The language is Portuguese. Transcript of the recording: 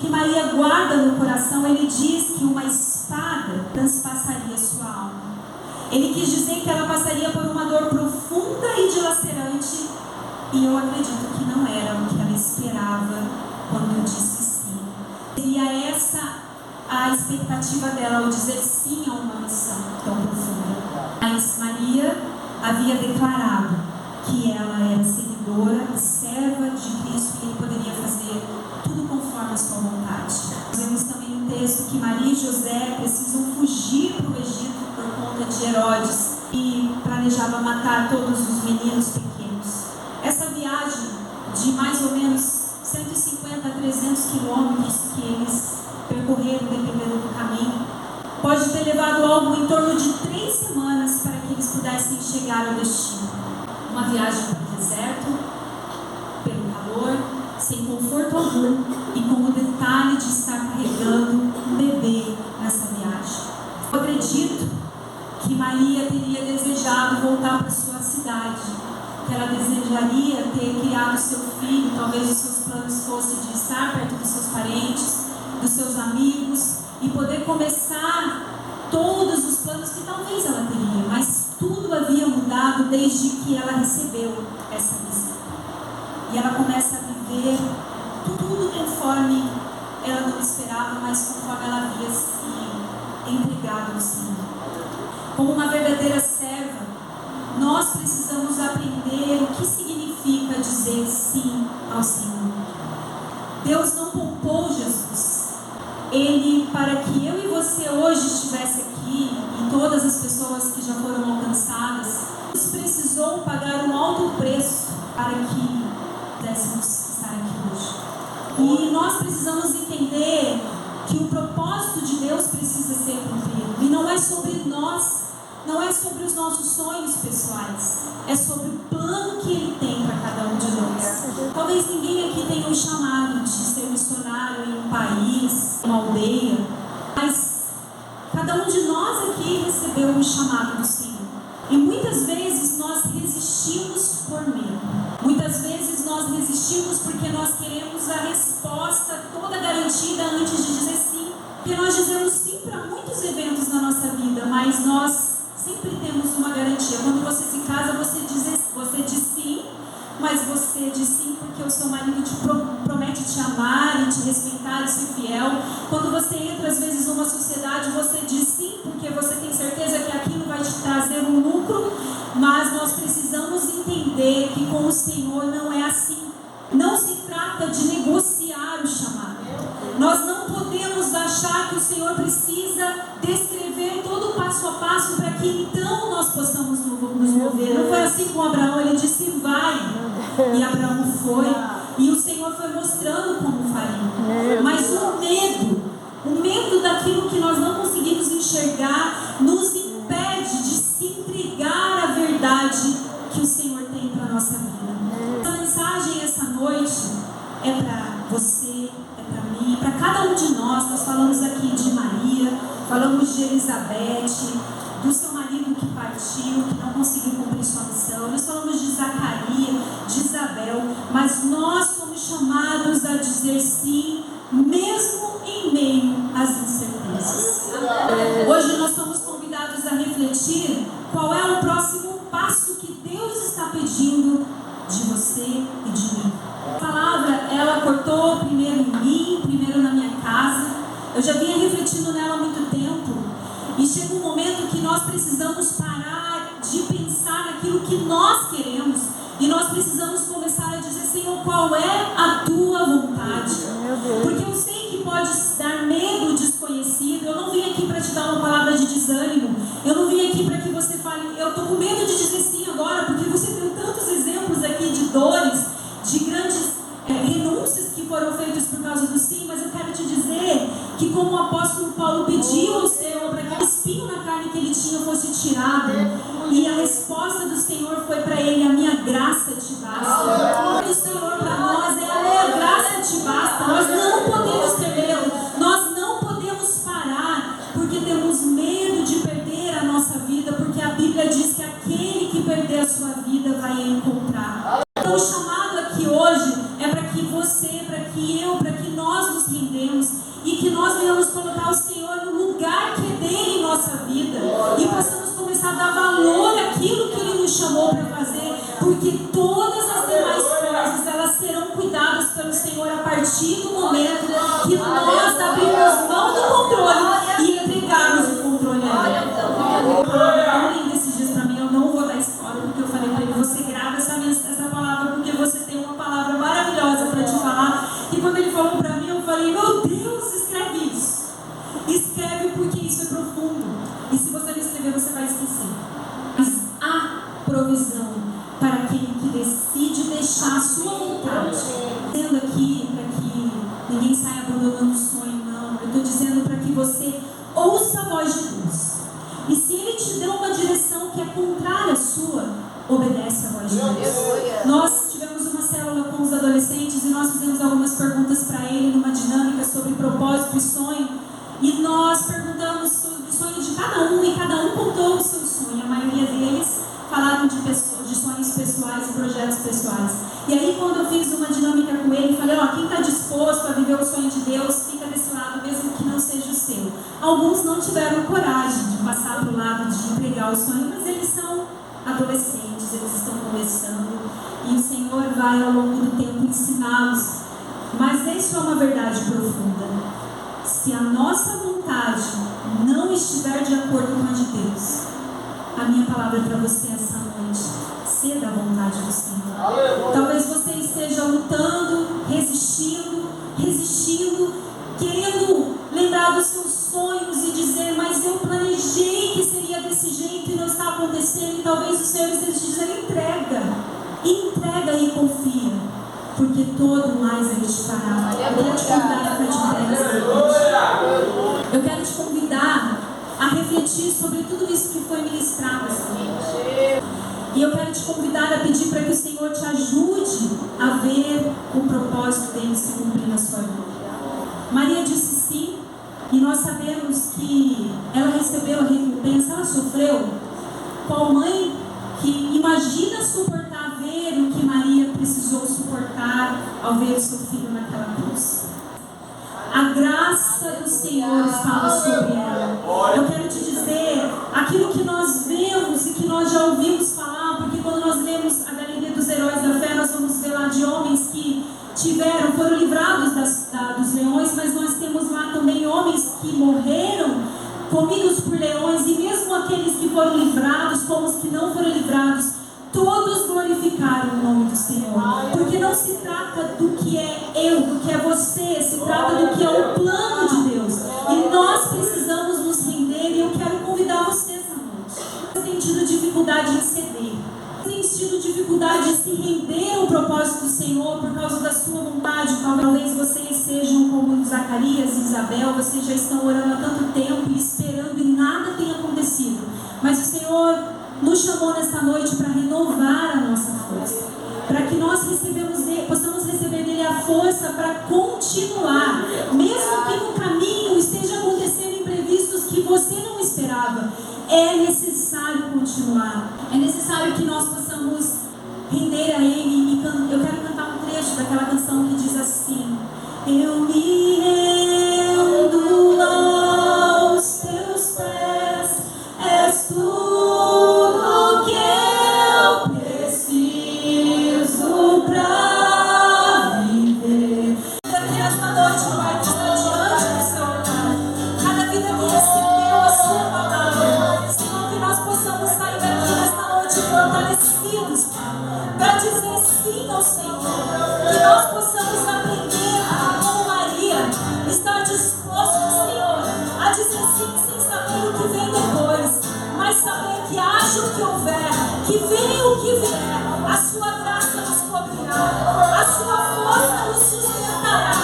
que Maria guarda no coração, ele diz que uma espada transpassaria sua alma. Ele quis dizer que ela passaria por uma dor profunda e dilacerante, e eu acredito que não era o que ela esperava quando disse sim. Seria essa a expectativa dela ao dizer sim a uma missão tão profunda. Mas Maria havia declarado que ela era seguidora e serva de Cristo e ele poderia fazer tudo conforme a sua vontade. Vemos também no texto que Maria e José precisam fugir para o Egito por conta de Herodes, que planejava matar todos os meninos pequenos. Essa viagem de mais ou menos 150 a 300 quilômetros que eles percorreram dependendo do caminho, pode ter levado algo em torno de 3 semanas para que eles pudessem chegar ao destino. Uma viagem pelo deserto, pelo calor, sem conforto algum e com o detalhe de estar carregando um bebê nessa viagem. Eu acredito que Maria teria desejado voltar para sua cidade, que ela desejaria ter criado seu filho, talvez os seus planos fossem de estar perto dos seus parentes, dos seus amigos e poder começar todos os planos que talvez ela teria, mas tudo havia mudado desde que ela recebeu essa missão. E ela começa a viver tudo conforme ela não esperava, mas conforme ela havia se entregado ao Senhor. Como uma verdadeira serva, nós precisamos aprender o que significa dizer sim ao Senhor. Deus não poupou Jesus. Ele, para que eu e você hoje estivesse aqui, e todas as pessoas que já foram alcançadas, Deus precisou pagar um alto preço para que pudéssemos estar aqui hoje. E nós precisamos entender que o propósito de Deus precisa ser cumprido. E não é sobre nós, não é sobre os nossos sonhos pessoais, é sobre o plano que Ele tem para cada um de nós. Talvez ninguém aqui tenha um chamado de ser missionário em um país, uma aldeia, mas cada um de nós aqui recebeu um chamado do Senhor. E muitas vezes nós resistimos por medo. Muitas vezes nós resistimos porque nós queremos a resposta toda garantida antes de dizer sim. Porque nós dizemos sim para muitos eventos na nossa vida, mas nós sempre temos uma garantia. Quando você se casa, você diz sim, mas você diz sim porque o seu marido te promete te amar e te respeitar e ser fiel. Quando você entra, às vezes, numa sociedade, você diz sim porque você tem certeza que aquilo vai te trazer um lucro, mas nós precisamos entender que com o Senhor não é assim. Não se trata de negociar o chamado. Nós não podemos achar que o Senhor precisa descrever todo o passo a passo para que então nós possamos nos mover. Não foi assim com Abraão, ele disse vai, e Abraão foi, e o Senhor foi mostrando como faria. Mas o medo daquilo que nós não conseguimos enxergar nos impede de se entregar à verdade que o Senhor tem para a nossa vida. Essa mensagem essa noite é para você, é para mim, para cada um de nós. Nós falamos aqui de Maria, falamos de Elizabeth, do seu marido que partiu, que não conseguiu cumprir sua missão. Nós falamos de Zacarias, de Isabel, mas nós somos chamados a dizer sim, mesmo em meio às incertezas. Hoje nós somos convidados a refletir qual é o próximo passo que Deus está pedindo de você e de mim. A palavra, ela cortou primeiro em mim, primeiro na minha casa. Eu já vinha refletindo nela há muito tempo. E chega um momento que nós precisamos parar de pensar naquilo que nós queremos. E nós precisamos começar a dizer, Senhor, qual é a tua vontade? Porque eu sei que pode dar medo desconhecido. Eu não vim aqui para te dar uma palavra de desânimo. Eu não vim aqui para que você fale, eu estou com medo de dizer sim agora, porque você tem tantos exemplos aqui de dores, de grandes renúncias que foram feitas por causa do sim, mas eu quero te dizer que como o apóstolo Paulo pediu ao Senhor para que o espinho na carne que ele tinha fosse tirado, e a resposta do Senhor foi para ele, a minha graça te basta. O Senhor para nós é a minha graça te basta. Nós não podemos ter medo, nós não podemos parar, porque temos medo de perder a nossa vida, porque a Bíblia diz que aquele que perder a sua vida vai encontrar. Então o chamado aqui hoje é para que você, para que eu, para que nós nos rendemos recebemos e que nós venhamos colocar o Senhor no lugar que é dele em nossa vida e possamos começar a dar valor àquilo que ele nos chamou para fazer, porque todas as demais coisas elas serão cuidadas pelo Senhor a partir do momento que nós abrimos mão do controle e entregarmos o controle a ele. Tão lindo esses dias para mim, eu não vou dar spoiler porque eu falei para ele, você grava essa palavra porque você tem uma palavra maravilhosa para te falar. E quando ele falou para mim, eu falei, meu Deus, escreve isso. Escreve porque isso é profundo. E se você não escrever, você vai esquecer. Mas há provisão para aquele que decide deixar a sua vontade. Dizendo aqui para que ninguém saia abandonando o sonho, não. Eu estou dizendo para que você ouça a voz de Deus. E se ele te deu uma direção que é contrária à sua, obedece a voz de Deus. Nós tivemos uma célula com os adolescentes e nós fizemos algumas perguntas para ele numa dinâmica sobre propósito e sonho. E nós perguntamos sobre o sonho de cada um e cada um contou o seu sonho. A maioria deles falaram de sonhos pessoais e projetos pessoais. E aí quando eu fiz uma dinâmica com ele, falei, quem está disposto a viver o sonho de Deus, fica desse lado mesmo que não seja o seu. Alguns não tiveram coragem de passar para o lado de entregar o sonho, mas eles são adolescentes, eles estão começando e o Senhor vai ao longo do tempo ensiná-los. Mas isso é uma verdade profunda. Se a nossa vontade não estiver de acordo com a de Deus, a minha palavra para você essa noite, ceda à vontade do Senhor. Talvez você esteja lutando, resistindo, querendo lembrar dos seus sonhos e dizer, mas eu planejei que seria desse jeito e não está acontecendo. E talvez o Senhor esteja dizendo, entrega e confia, porque todo mais ele te fará. Eu quero te convidar a refletir sobre tudo isso que foi ministrado assim. E eu quero te convidar a pedir para que o Senhor te ajude a ver o propósito dele se cumprir na sua vida. Maria disse sim, e nós sabemos que ela recebeu a recompensa, ela sofreu. Qual mãe que imagina suportar ver o que Maria precisou suportar ao ver o seu filho naquela cruz? A graça do Senhor estava sobre ela. Eu quero te dizer, aquilo que nós vemos e que nós já ouvimos falar, porque quando nós lemos a Galeria dos Heróis da Fé, nós vamos ver lá de homens que foram livrados dos leões, mas nós temos lá também homens que morreram comidos por leões, e mesmo aqueles que foram livrados, como os que não foram livrados, todos glorificaram o nome do Senhor. Porque não se trata do que é eu, do que é você, se trata do que é o plano de Deus. E nós precisamos nos render, e eu quero convidar você essa noite. Você tem tido dificuldade em ceder, tem tido dificuldade em se render ao propósito do Senhor por causa da sua vontade. Talvez vocês sejam como Zacarias e Isabel, vocês já estão orando há tanto tempo e esperando e nada tem acontecido. Mas o Senhor nos chamou nesta noite para renovar a nossa força, para que nós possamos receber dele a força para continuar, mesmo que no caminho esteja acontecendo imprevistos que você não esperava. É necessário continuar, é necessário que nós possamos render a ele. E eu quero cantar um trecho daquela canção que diz assim: eu me rendo aos teus pés, és tudo que eu preciso pra viver. Aqui nesta noite o Pai está diante do seu altar. Cada vida que recebeu a sua palavra, Senhor, que nós possamos sair daqui nesta noite fortalecidos para dizer sim ao Senhor. Que nós possamos aprender como Maria, estar dispostos, Senhor, a dizer sim sem saber o que vem depois, mas saber que haja o que houver, que venha o que vier, a sua graça nos cobrirá, a sua força nos sustentará.